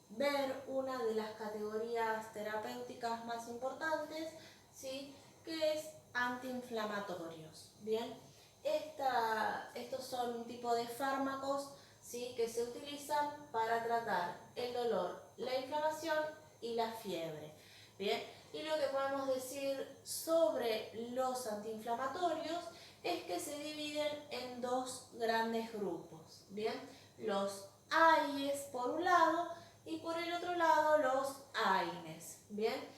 ver una de las categorías terapéuticas más importantes, ¿sí? Que es antiinflamatorios. Bien, estos son un tipo de fármacos, ¿sí? Que se utilizan para tratar el dolor, la inflamación y la fiebre. Bien, y lo que podemos decir sobre los antiinflamatorios es que se dividen en dos grandes grupos. Bien, los AINES por un lado y por el otro lado los AINES. Bien,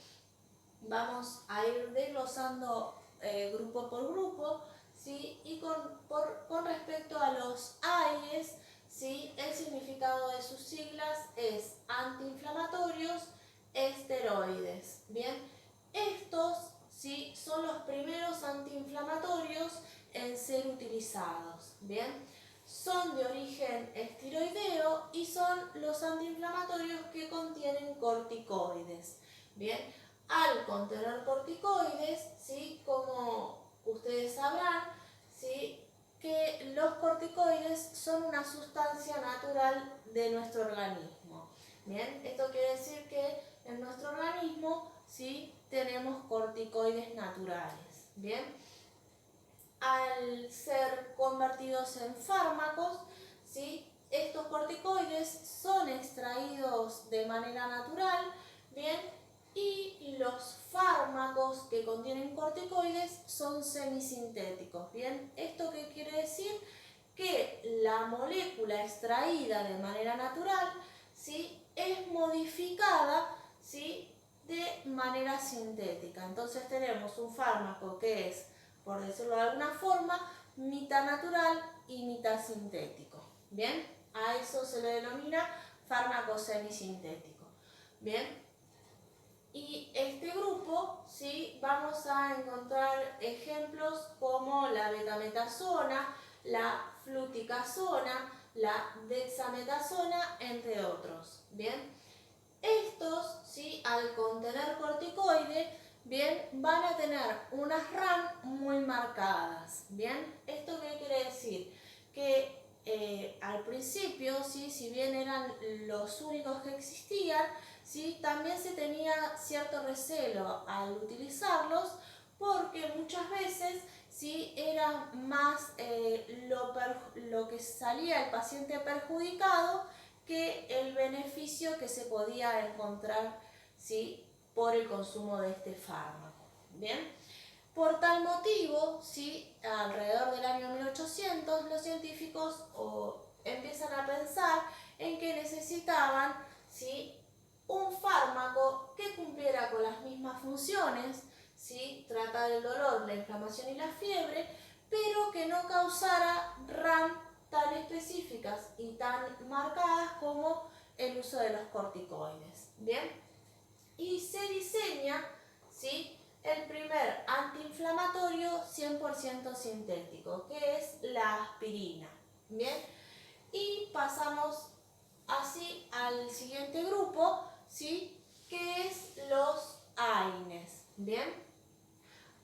vamos a ir desglosando grupo por grupo, ¿sí? Y con respecto a los AINES, ¿sí? El significado de sus siglas es antiinflamatorios esteroides. Bien, estos, ¿sí? Son los primeros antiinflamatorios en ser utilizados. Bien, son de origen esteroideo y son los antiinflamatorios que contienen corticoides. Bien, al contener corticoides, ¿sí? Como ustedes sabrán, ¿sí? Que los corticoides son una sustancia natural de nuestro organismo. Bien, esto quiere decir que en nuestro organismo, ¿sí? Tenemos corticoides naturales. Bien, al ser convertidos en fármacos, ¿sí? Estos corticoides son extraídos de manera natural, ¿bien? Y los fármacos que contienen corticoides son semisintéticos, ¿bien? ¿Esto qué quiere decir? Que la molécula extraída de manera natural, ¿sí? Es modificada, ¿sí? De manera sintética. Entonces tenemos un fármaco que es, por decirlo de alguna forma, mitad natural y mitad sintético. Bien, a eso se le denomina fármaco semisintético. Bien, y este grupo, ¿sí? Vamos a encontrar ejemplos como la betametasona, la fluticasona, la dexametasona, entre otros. Bien, estos, ¿sí? Al contener corticoide, bien, van a tener unas RAM muy marcadas. Bien, ¿esto qué quiere decir? Que al principio, ¿sí? Si bien eran los únicos que existían, ¿sí? También se tenía cierto recelo al utilizarlos porque muchas veces, ¿sí? Era más lo que salía el paciente perjudicado que el beneficio que se podía encontrar, ¿sí? Por el consumo de este fármaco. Bien, por tal motivo, ¿sí? Alrededor del año 1800, los científicos empiezan a pensar en que necesitaban, ¿sí? Un fármaco que cumpliera con las mismas funciones, ¿sí? Tratar el dolor, la inflamación y la fiebre, pero que no causara RAM tan específicas y tan marcadas como el uso de los corticoides. Bien, y se diseña, ¿sí? El primer antiinflamatorio 100% sintético, que es la aspirina. Bien, y pasamos así al siguiente grupo, ¿sí? Que es los AINES. Bien,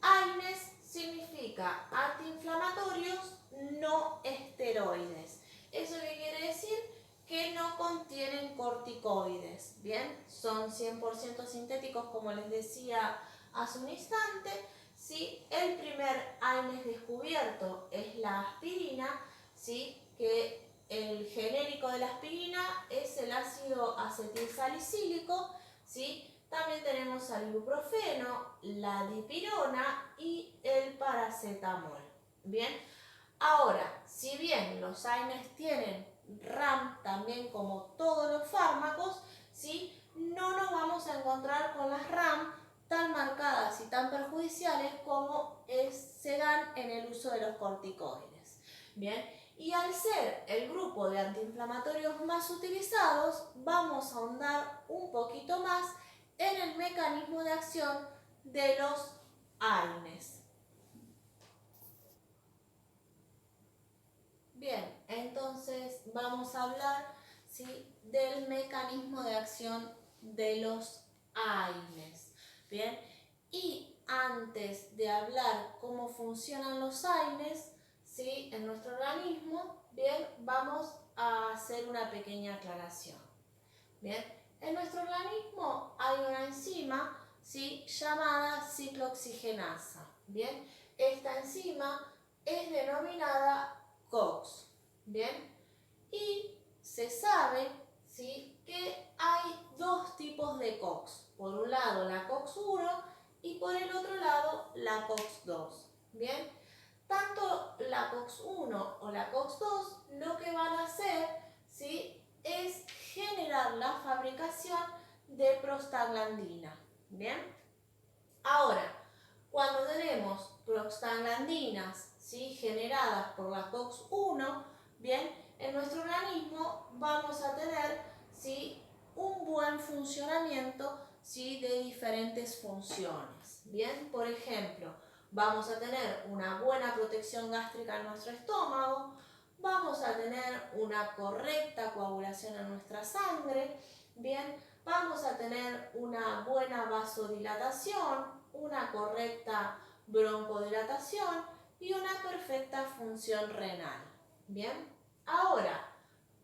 AINES significa antiinflamatorios no esteroides. ¿Eso qué quiere decir? Que no contienen corticoides. Bien, son 100% sintéticos, como les decía hace un instante. ¿Sí? El primer AINES descubierto es la aspirina, ¿sí? Que el genérico de la aspirina es el ácido acetilsalicílico, ¿sí? También tenemos al ibuprofeno, la dipirona y el paracetamol. Bien, ahora, si bien los AINES tienen RAM también como todos los fármacos, ¿sí? No nos vamos a encontrar con las RAM tan marcadas y tan perjudiciales como se dan en el uso de los corticoides. Bien, y al ser el grupo de antiinflamatorios más utilizados, vamos a ahondar un poquito más en el mecanismo de acción de los AINES. Bien, entonces vamos a hablar, ¿sí? Del mecanismo de acción de los AINES. Bien, y antes de hablar cómo funcionan los AINES, ¿sí? En nuestro organismo, bien, vamos a hacer una pequeña aclaración. Bien, en nuestro organismo hay una enzima, ¿sí?, llamada ciclooxigenasa. Bien, esta enzima es denominada COX. Bien, y se sabe, ¿sí?, que hay dos tipos de COX. Por un lado la COX-1 y por el otro lado la COX-2. Bien, tanto la COX-1 o la COX-2 lo que van a hacer, ¿sí?, es generar la fabricación de prostaglandina. Bien, ahora, cuando tenemos prostaglandinas, ¿sí?, generadas por la COX-1, bien, en nuestro organismo vamos a tener, ¿sí?, un buen funcionamiento, ¿sí?, de diferentes funciones. Bien, por ejemplo, vamos a tener una buena protección gástrica en nuestro estómago, vamos a tener una correcta coagulación en nuestra sangre, bien, vamos a tener una buena vasodilatación, una correcta broncodilatación y una perfecta función renal. Bien, ahora,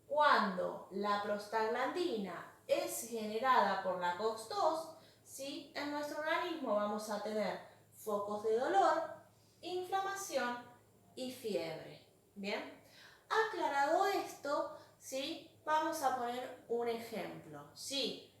cuando la prostaglandina es generada por la COX-2, ¿sí?, en nuestro organismo vamos a tener focos de dolor, inflamación y fiebre. Bien, aclarado esto, ¿sí?, vamos a poner un ejemplo. Si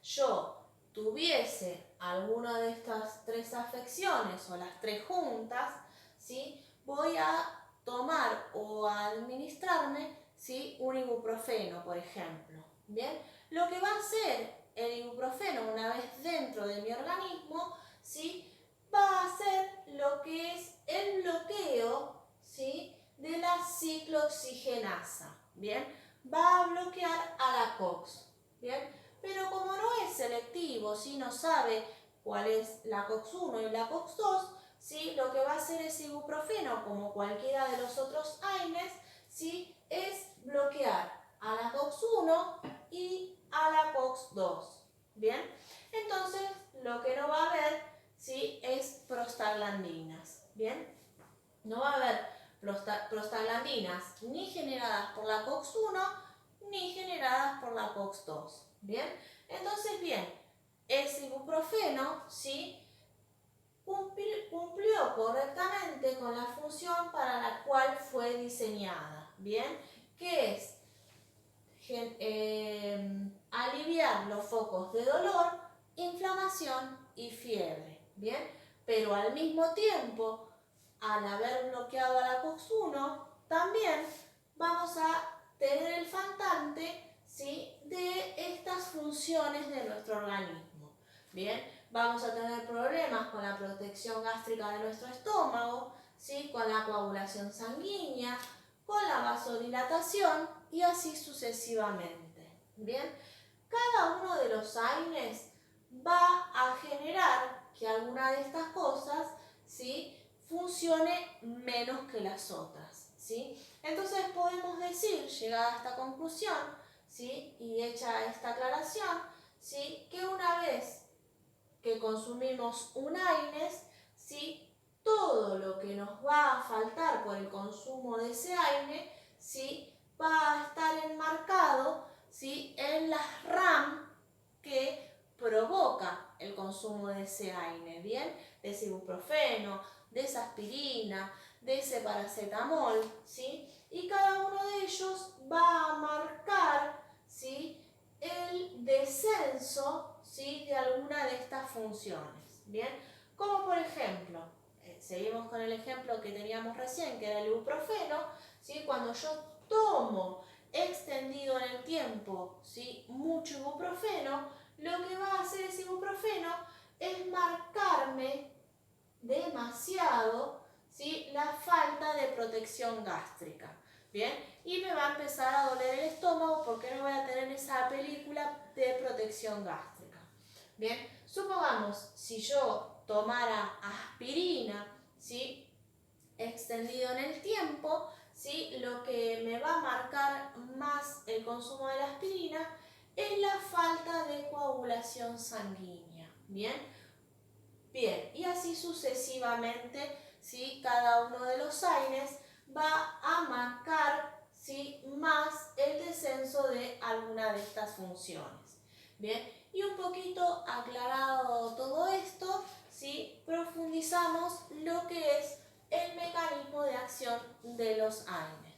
yo tuviese alguna de estas tres afecciones o las tres juntas, ¿sí?, voy a tomar o a administrarme, ¿sí?, un ibuprofeno, por ejemplo. Bien, lo que va a hacer el ibuprofeno una vez dentro de mi organismo, ¿sí?, va a hacer lo que es el bloqueo, ¿sí?, de la ciclooxigenasa. Bien, va a bloquear a la COX. Bien, pero como no es selectivo, ¿sí?, no sabe cuál es la COX-1 y la COX-2, ¿sí?, lo que va a hacer ese ibuprofeno, como cualquiera de los otros AINES, ¿sí?, es bloquear a la COX-1 y a la COX-2. Bien, entonces lo que no va a haber, ¿sí?, es prostaglandinas. Bien, no va a haber prostaglandinas ni generadas por la COX-1 ni generadas por la COX-2. Bien, entonces, bien, ese ibuprofeno, ¿sí?, cumplió correctamente con la función para la cual fue diseñada. Bien, que es aliviar los focos de dolor, inflamación y fiebre. Bien, pero al mismo tiempo, al haber bloqueado a la COX-1, también vamos a tener el faltante, ¿sí?, de estas funciones de nuestro organismo. Bien, vamos a tener problemas con la protección gástrica de nuestro estómago, ¿sí?, con la coagulación sanguínea, con la vasodilatación y así sucesivamente. Bien, cada uno de los AINES va a generar que alguna de estas cosas, ¿sí?, funcione menos que las otras, ¿sí? Entonces podemos decir, llegada a esta conclusión, ¿sí?, y hecha esta aclaración, ¿sí?, que una vez que consumimos un AINES, ¿sí?, todo lo que nos va a faltar por el consumo de ese AINE, ¿sí?, va a estar enmarcado, ¿sí?, en las RAM que provoca el consumo de ese AINE, ¿bien?, de ese ibuprofeno, de esa aspirina, de ese paracetamol, ¿sí?, y cada uno de ellos va a marcar, ¿sí?, el descenso, ¿sí?, de alguna de estas funciones. Bien, como por ejemplo, seguimos con el ejemplo que teníamos recién, que era el ibuprofeno, ¿sí?, cuando yo tomo extendido en el tiempo, ¿sí?, mucho ibuprofeno, lo que va a hacer ese ibuprofeno es marcarme demasiado, ¿sí?, la falta de protección gástrica. Bien, y me va a empezar a doler el estómago porque no voy a tener esa película de protección gástrica. Bien, supongamos, si yo tomara aspirina, ¿sí?, extendido en el tiempo, ¿sí?, lo que me va a marcar más el consumo de la aspirina es la falta de coagulación sanguínea. Bien, bien, y así sucesivamente, ¿sí?, cada uno de los AINES va a marcar, ¿sí?, más el descenso descenso de alguna de estas funciones. Bien, y un poquito aclarado todo esto, ¿sí? Profundizamos lo que es el mecanismo de acción de los AINES.